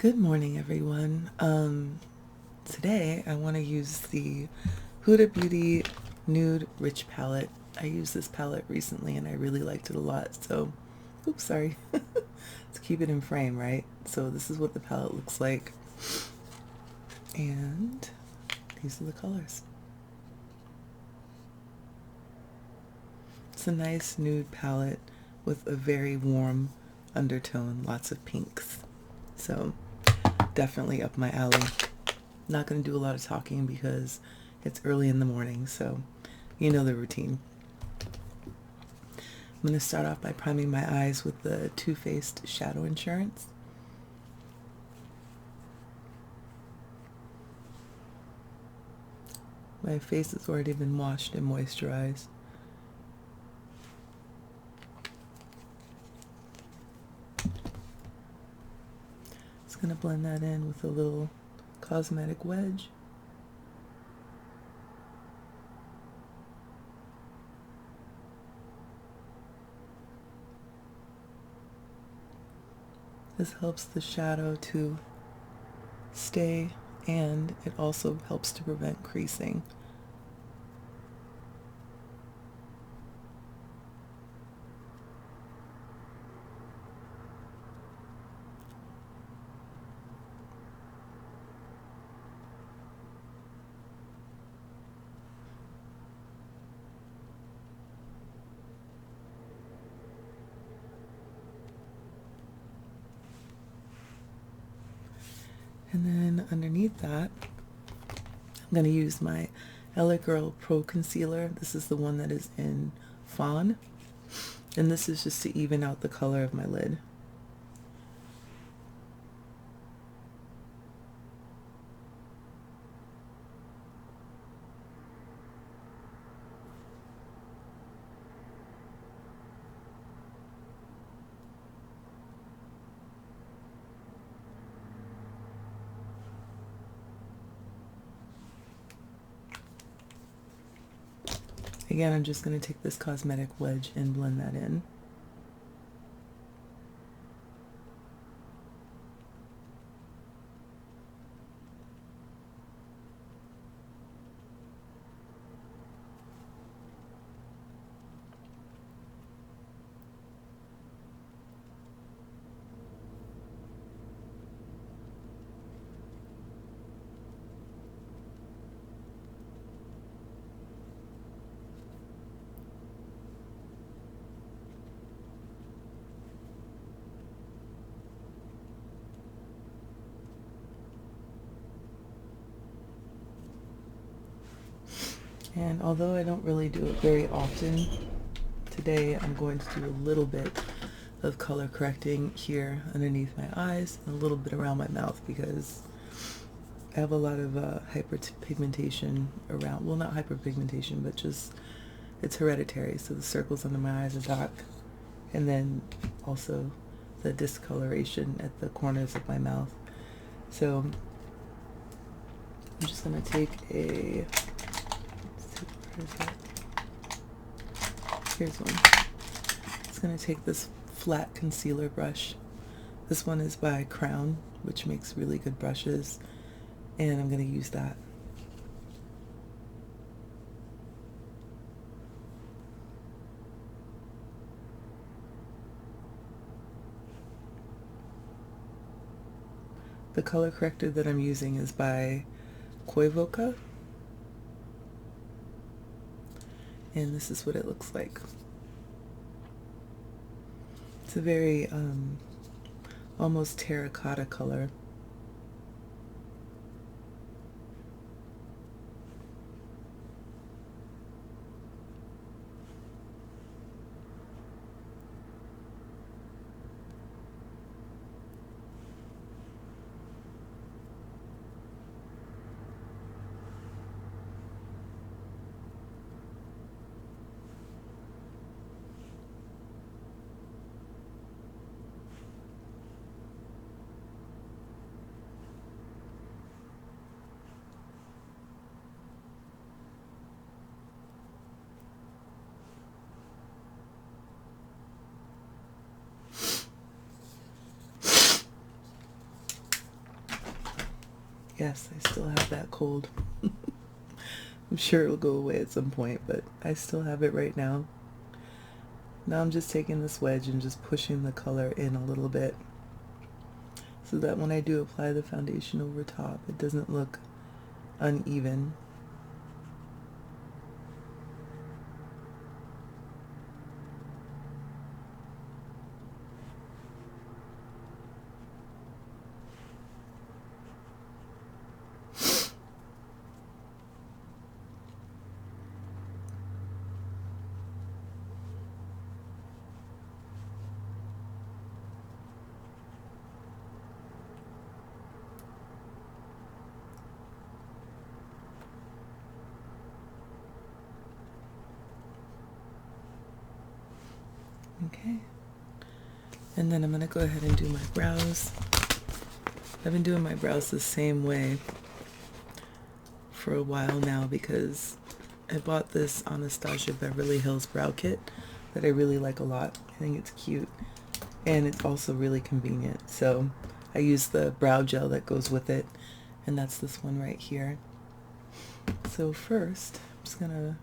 Good morning, everyone. Today I want to use the Huda Beauty Nude Rich palette. I used this palette recently and I really liked it a lot. So, oops, sorry. To keep it in frame, right? So this is what the palette looks like. And these are the colors. It's a nice nude palette with a very warm undertone, lots of pinks. So definitely up my alley. Not going to do a lot of talking because it's early in the morning, so you know the routine. I'm going to start off by priming my eyes with the Too Faced Shadow Insurance. My face has already been washed and moisturized. Just going to blend that in with a little cosmetic wedge. This helps the shadow to stay, and it also helps to prevent creasing. And then underneath that, I'm going to use my LA Girl Pro Concealer. This is the one that is in Fawn. And this is just to even out the color of my lid. Again, I'm just going to take this cosmetic wedge and blend that in. And although I don't really do it very often, today I'm going to do a little bit of color correcting here underneath my eyes and a little bit around my mouth because I have a lot of hyperpigmentation around. Well, not hyperpigmentation, but just it's hereditary. So the circles under my eyes are dark, and then also the discoloration at the corners of my mouth. So I'm just going to take a, here's one. It's going to take this flat concealer brush. This one is by Crown, which makes really good brushes, and I'm going to use that. The color corrector that I'm using is by Koivoka, and this is what it looks like. It's a very almost terracotta color. Yes, I still have that cold. I'm sure it'll go away at some point, but I still have it right now. Now I'm just taking this wedge and just pushing the color in a little bit so that when I do apply the foundation over top, it doesn't look uneven. Okay, and then I'm going to go ahead and do my brows. I've been doing my brows the same way for a while now because I bought this Anastasia Beverly Hills brow kit that I really like a lot. I think it's cute and it's also really convenient. So I use the brow gel that goes with it, and that's this one right here. So first, I'm just going to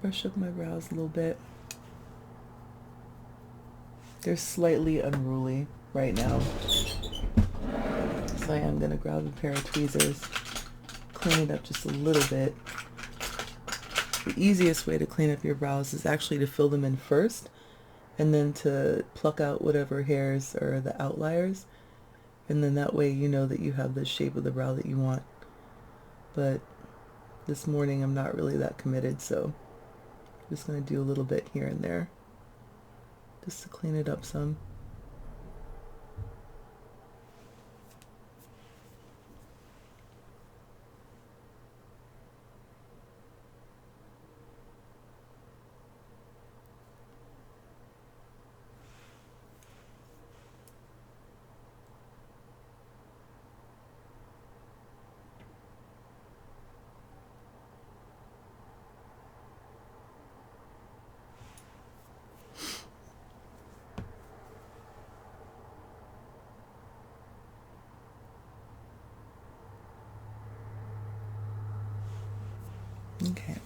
brush up my brows a little bit. They're slightly unruly right now, so I am going to grab a pair of tweezers, clean it up just a little bit. The easiest way to clean up your brows is actually to fill them in first, and then to pluck out whatever hairs are the outliers, and then that way you know that you have the shape of the brow that you want. But this morning I'm not really that committed, so I'm just going to do a little bit here and there, just to clean it up some. Okay.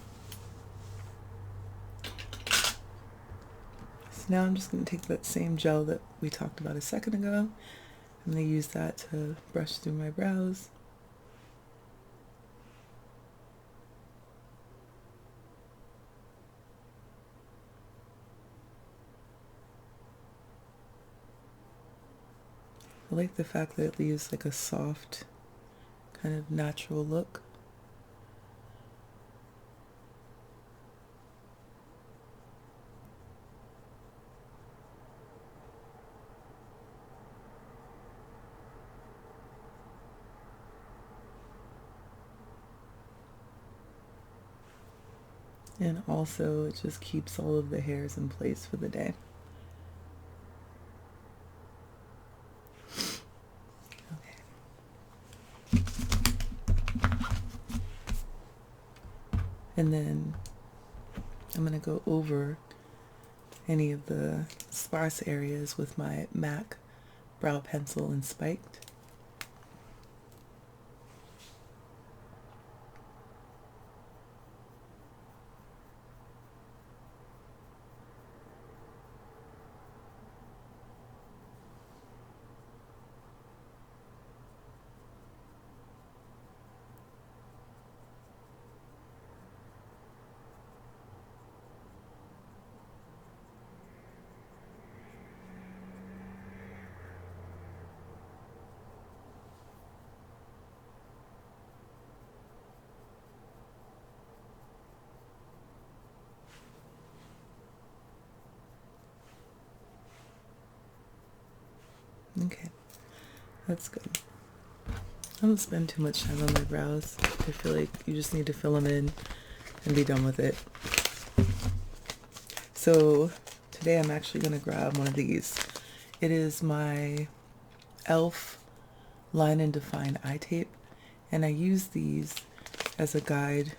So now I'm just going to take that same gel that we talked about a second ago. I'm going to use that to brush through my brows. I like the fact that it leaves like a soft, kind of natural look. And also it just keeps all of the hairs in place for the day. Okay. And then I'm going to go over any of the sparse areas with my MAC brow pencil and spiked. Okay, that's good. I don't spend too much time on my brows. I feel like you just need to fill them in and be done with it. So today I'm actually going to grab one of these. It is my e.l.f. Line and Define eye tape, and I use these as a guide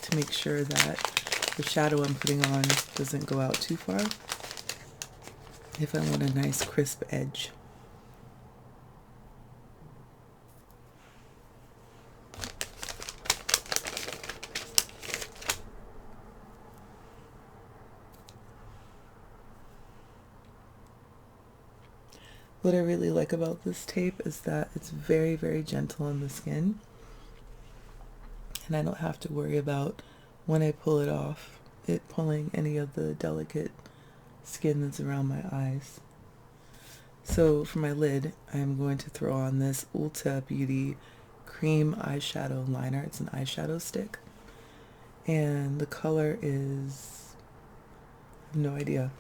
to make sure that the shadow I'm putting on doesn't go out too far if I want a nice crisp edge. What I really like about this tape is that it's very, very gentle on the skin, and I don't have to worry about when I pull it off, it pulling any of the delicate skin that's around my eyes. So for my lid, I'm going to throw on this Ulta Beauty cream eyeshadow liner. It's an eyeshadow stick, and the color is, I have no idea,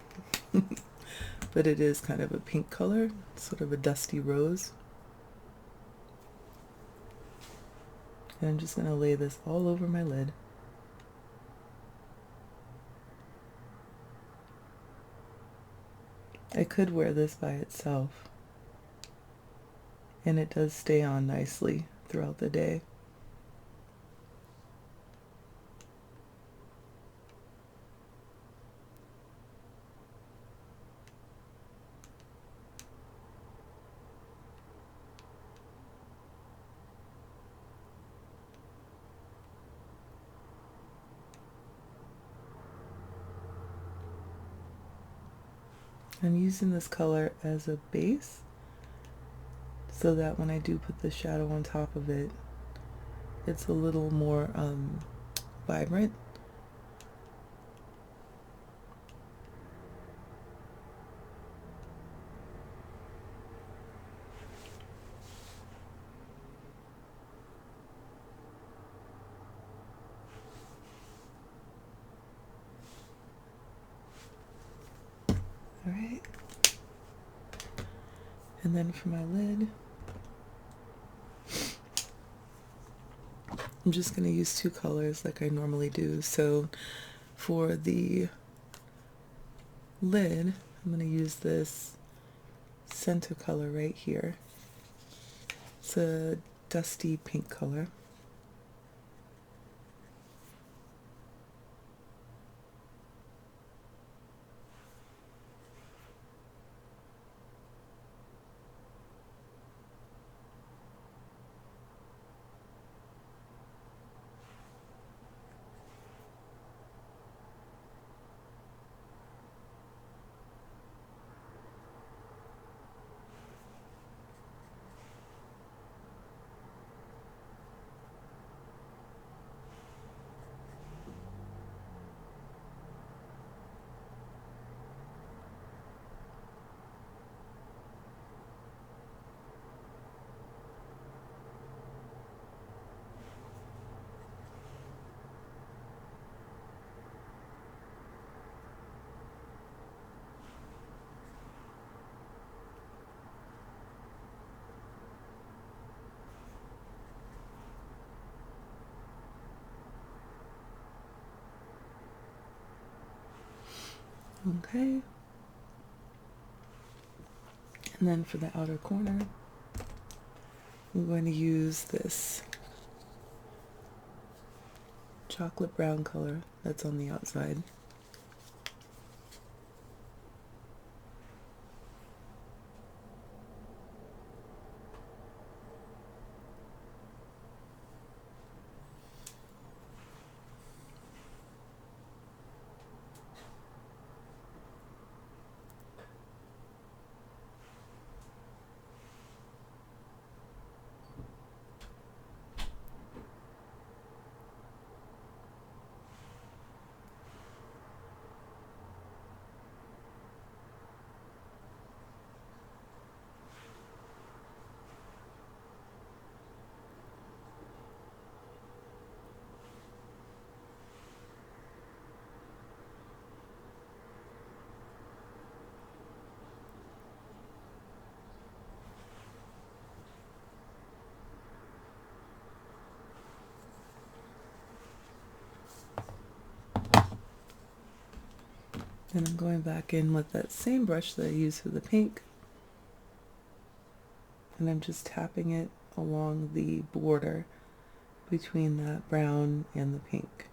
but it is kind of a pink color, sort of a dusty rose. And I'm just going to lay this all over my lid. I could wear this by itself, and it does stay on nicely throughout the day. I'm using this color as a base so that when I do put the shadow on top of it, it's a little more vibrant. All right. And then for my lid, I'm just going to use two colors like I normally do. So for the lid, I'm going to use this center color right here. It's a dusty pink color. Okay. And then for the outer corner, I'm going to use this chocolate brown color that's on the outside. And I'm going back in with that same brush that I used for the pink, and I'm just tapping it along the border between that brown and the pink.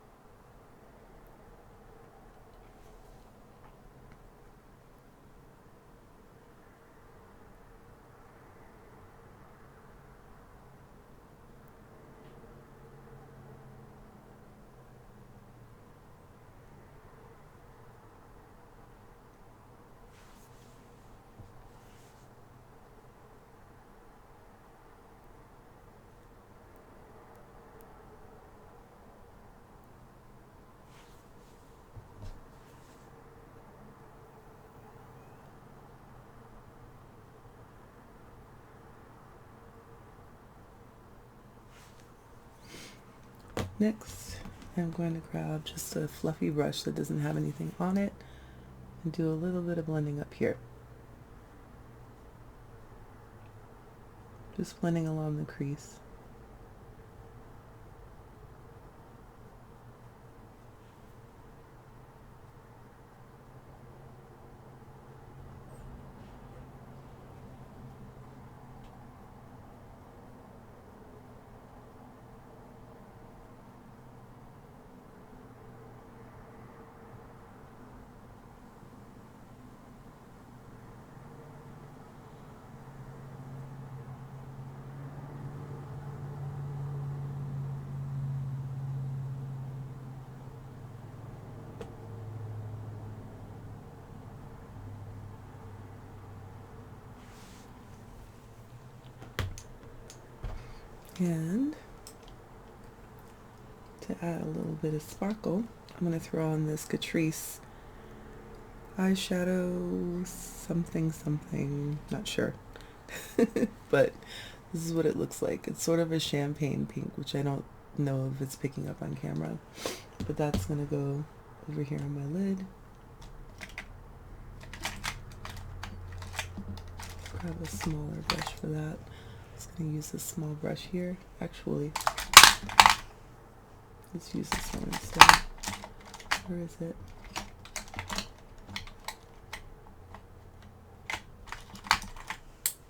Next, I'm going to grab just a fluffy brush that doesn't have anything on it and do a little bit of blending up here. Just blending along the crease. And to add a little bit of sparkle, I'm going to throw on this Catrice eyeshadow something, not sure. But this is what it looks like. It's sort of a champagne pink, which I don't know if it's picking up on camera. But that's going to go over here on my lid. Grab a smaller brush for that. I'm just going to use this small brush here. Actually, let's use this one instead. Where is it?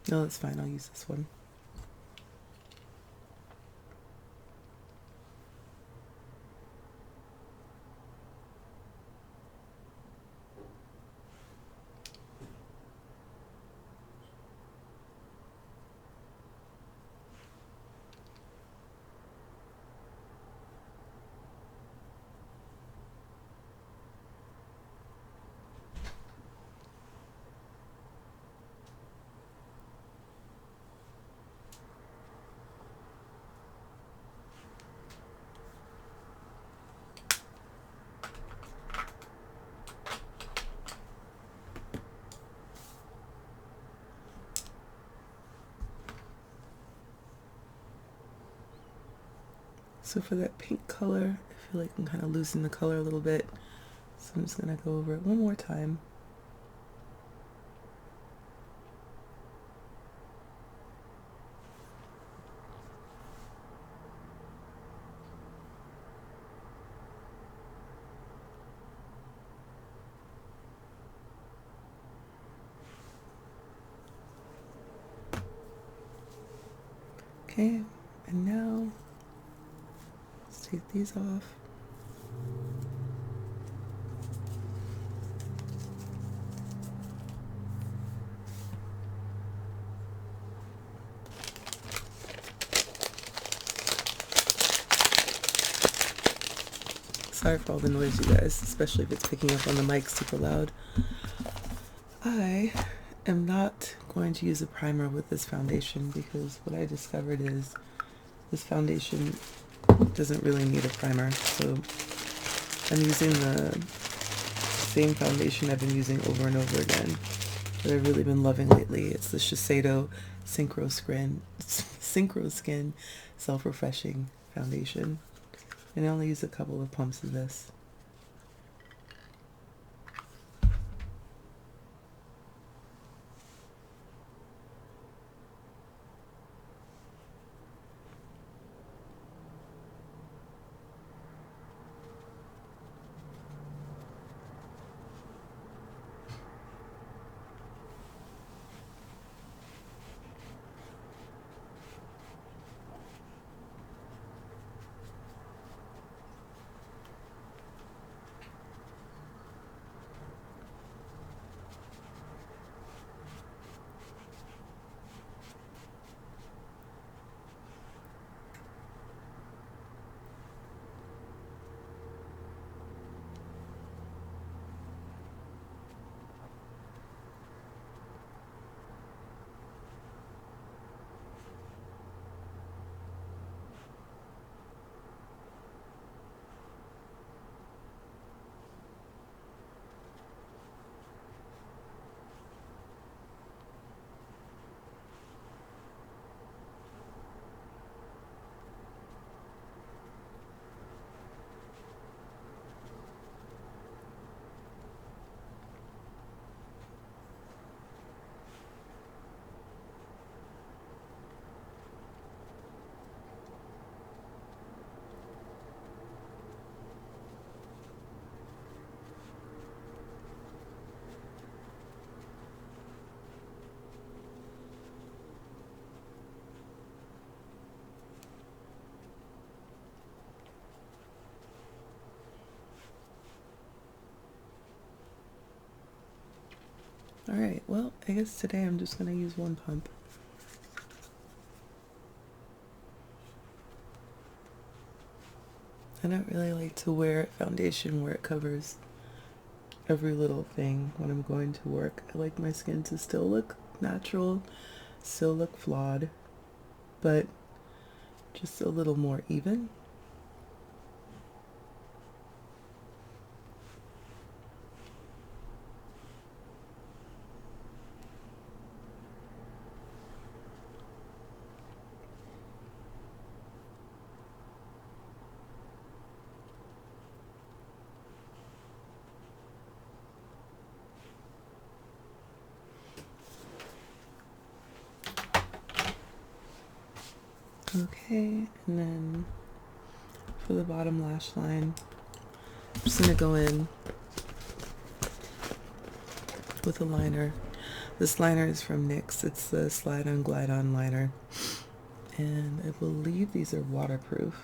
No, that's fine. I'll use this one. So for that pink color, I feel like I'm kind of losing the color a little bit. So I'm just going to go over it one more time. Okay, and now let's take these off. Sorry for all the noise, you guys, especially if it's picking up on the mic super loud. I am not going to use a primer with this foundation because what I discovered is this foundation doesn't really need a primer. So I'm using the same foundation I've been using over and over again that I've really been loving lately. It's the Shiseido Synchro Skin Self-Refreshing Foundation. And I only use a couple of pumps of this. Alright, well, I guess today I'm just going to use one pump. I don't really like to wear foundation where it covers every little thing when I'm going to work. I like my skin to still look natural, still look flawed, but just a little more even. Okay, and then for the bottom lash line, I'm just going to go in with a liner. This liner is from NYX. It's the Slide On Glide On liner. And I believe these are waterproof.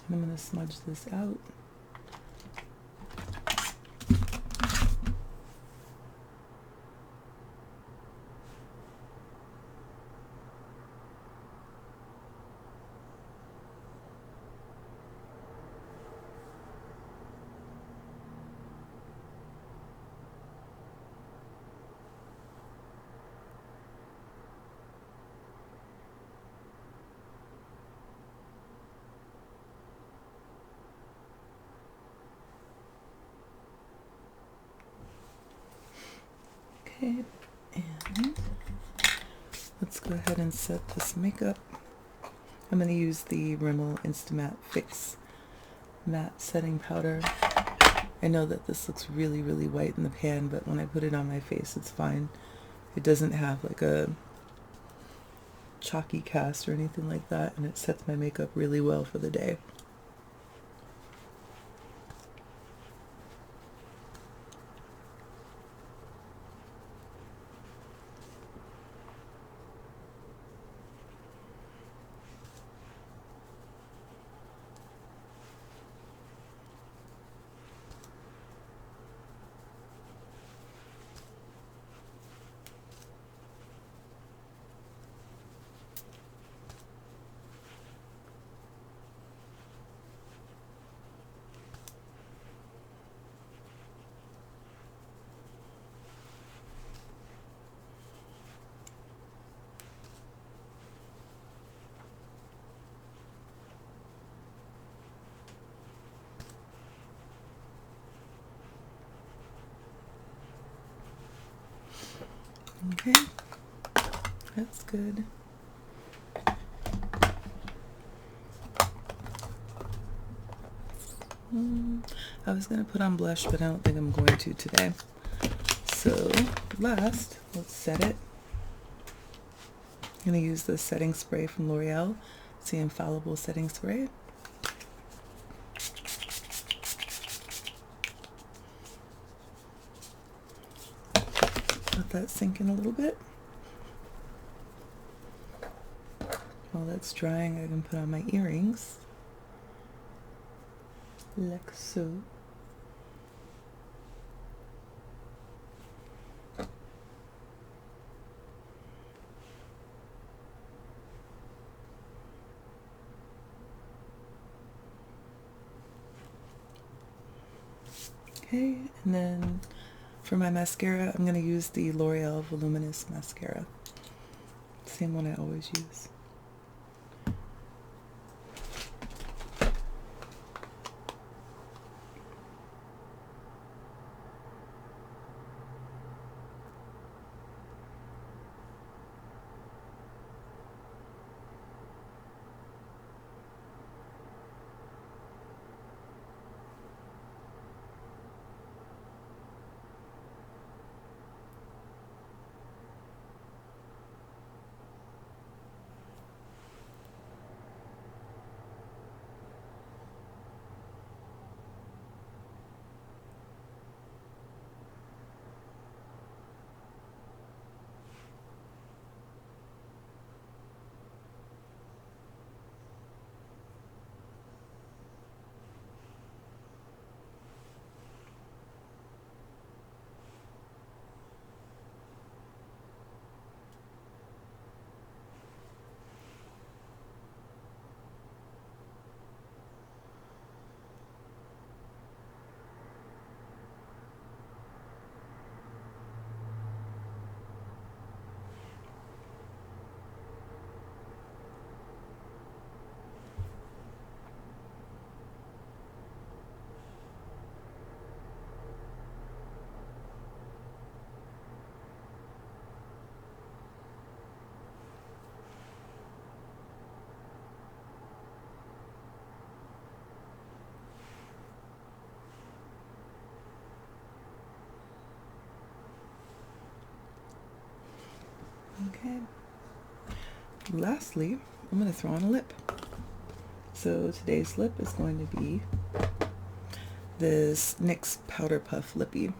And I'm going to smudge this out. Okay, and let's go ahead and set this makeup. I'm going to use the Rimmel Instamatte Fix Matte Setting Powder. I know that this looks really, really white in the pan, but when I put it on my face, it's fine. It doesn't have like a chalky cast or anything like that, and it sets my makeup really well for the day. Okay, that's good. I was going to put on blush, but I don't think I'm going to today. So last, let's set it. I'm going to use the setting spray from L'Oreal. It's the Infallible Setting Spray. Let that sink in a little bit. While that's drying, I can put on my earrings. Like so. Okay, and then for my mascara, I'm going to use the L'Oreal Voluminous Mascara. Same one I always use. it. Lastly, I'm going to throw on a lip. So today's lip is going to be this NYX Powder Puff Lippy.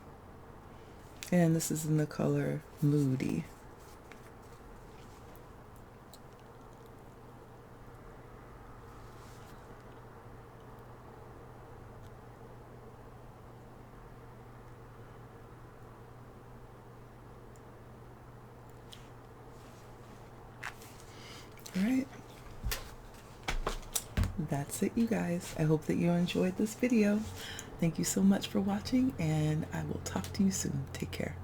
And this is in the color Moody. All right. That's it, you guys. I hope that you enjoyed this video. Thank you so much for watching, and I will talk to you soon. Take care.